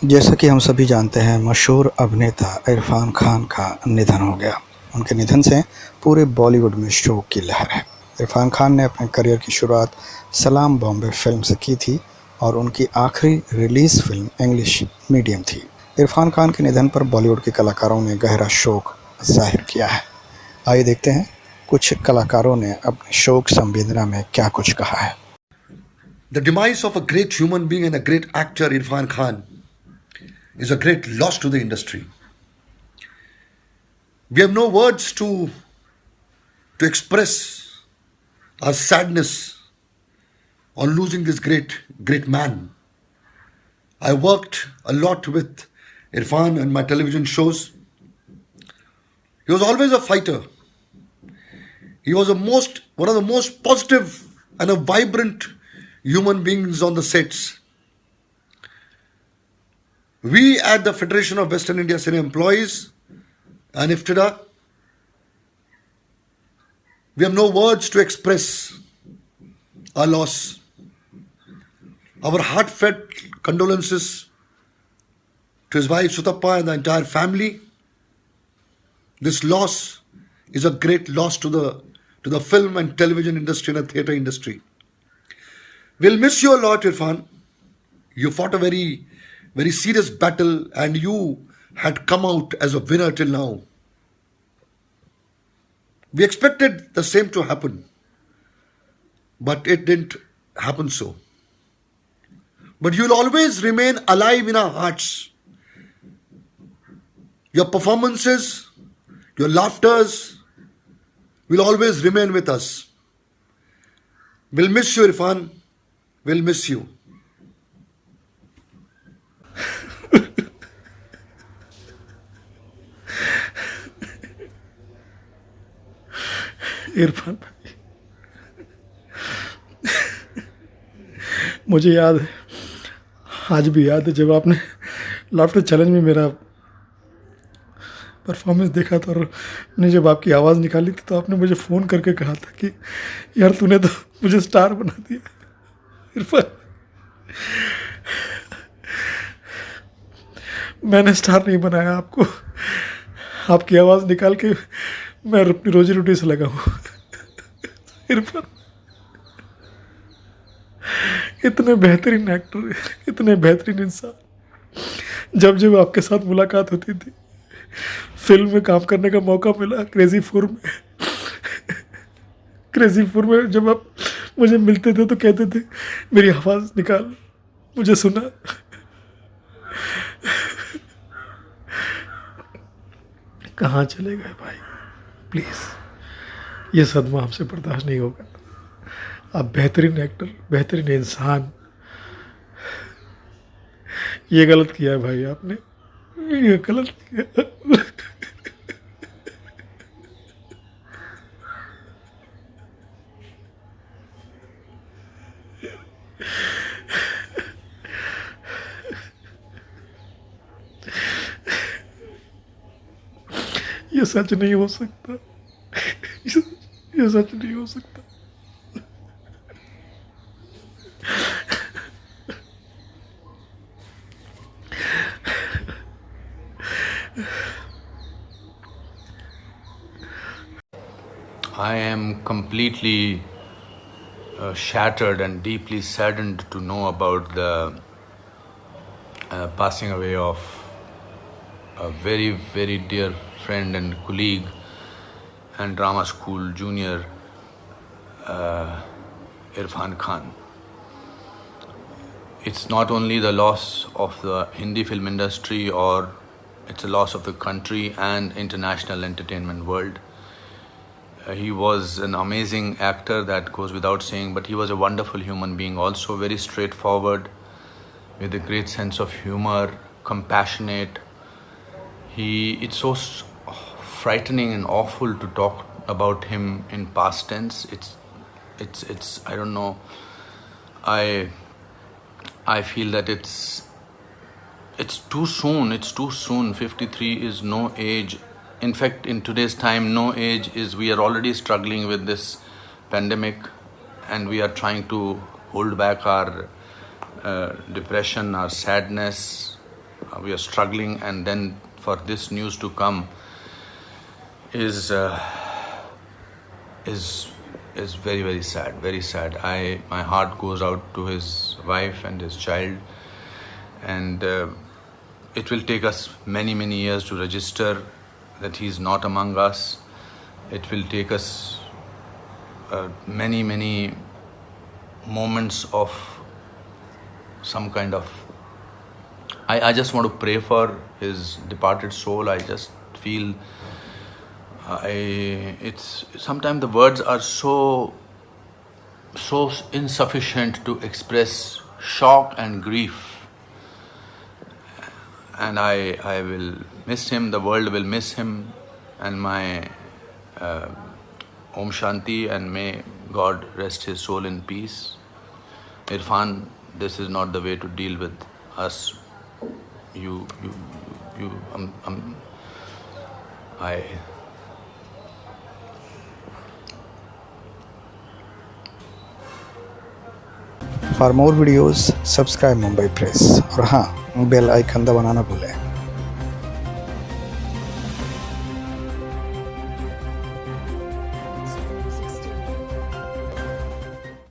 जैसा कि हम सभी जानते हैं, मशहूर अभिनेता इरफान खान का निधन हो गया। उनके निधन से पूरे बॉलीवुड में शोक की लहर है। इरफान खान ने अपने करियर की शुरुआत सलाम बॉम्बे फिल्म से की थी और उनकी आखिरी रिलीज फिल्म इंग्लिश मीडियम थी। इरफान खान के निधन पर बॉलीवुड के कलाकारों ने गहरा शोक जाहिर किया है। आइए देखते हैं कुछ कलाकारों ने अपनी शोक संवेदना में क्या कुछ कहा है। The demise of a great human being and a great actor, Irfan Khan, is a great loss to the industry. We have no words to express our sadness on losing this great man. I worked a lot with Irfan and my television shows. He was always a fighter. He was one of the most positive and a vibrant human beings on the sets. We at the Federation of Western India Cinema Employees and IFTIDA, we have no words to express our loss. Our heartfelt condolences to his wife Sutappa and the entire family. This loss is a great loss to the film and television industry and the theatre industry. We'll miss you a lot, Irfan. You fought a very serious battle and you had come out as a winner till now. We expected the same to happen, but it didn't happen so. But you'll always remain alive in our hearts. Your performances, your laughters will always remain with us. We'll miss you, Irfan. We'll miss you. Irfan भाई, मुझे याद है, आज भी याद है जब आपने लाफ्टर चैलेंज में मेरा परफॉर्मेंस देखा था और मैंने जब आपकी आवाज़ निकाली थी तो आपने मुझे फ़ोन करके कहा था कि यार तूने तो मुझे स्टार बना दिया। इरफान, मैंने स्टार नहीं बनाया आपको, आपकी आवाज़ निकाल के मैं अपनी रोजी रोटी से लगा हूँ। इरफान, इतने बेहतरीन एक्टर, इतने बेहतरीन इंसान, जब जब आपके साथ मुलाकात होती थी, फिल्म में काम करने का मौका मिला, क्रेजी फोर में जब आप मुझे मिलते थे तो कहते थे मेरी आवाज़ निकाल, मुझे सुना। कहाँ चले गए भाई? प्लीज़, ये सदमा हमसे बर्दाश्त नहीं होगा। आप बेहतरीन एक्टर, बेहतरीन इंसान, ये गलत किया है भाई आपने, ये गलत किया। ये सच नहीं हो सकता, ये सच नहीं हो सकता। I am completely shattered and deeply saddened to know about the passing away of a very dear friend and colleague and drama school junior, Irfan Khan. It's not only the loss of the Hindi film industry, or it's a loss of the country and international entertainment world. He was an amazing actor, that goes without saying, but he was a wonderful human being also, very straightforward, with a great sense of humor, compassionate. It's so frightening and awful to talk about him in past tense. It's I don't know. I feel that it's too soon. It's too soon. 53 is no age. In fact, in today's time, no age is. We are already struggling with this pandemic, and we are trying to hold back our depression, our sadness, we are struggling, and then for this news to come is very, very sad, very sad. My heart goes out to his wife and his child, and it will take us many, many years to register that he's not among us. It will take us many, many moments of some kind of. I just want to pray for his departed soul. I just feel it's sometimes the words are so insufficient to express shock and grief, and I will miss him. The world will miss him, and my Om Shanti, and may God rest his soul in peace. Irfan, this is not the way to deal with us. For more videos subscribe Mumbai press और हाँ bell icon दबाना ना भूलें।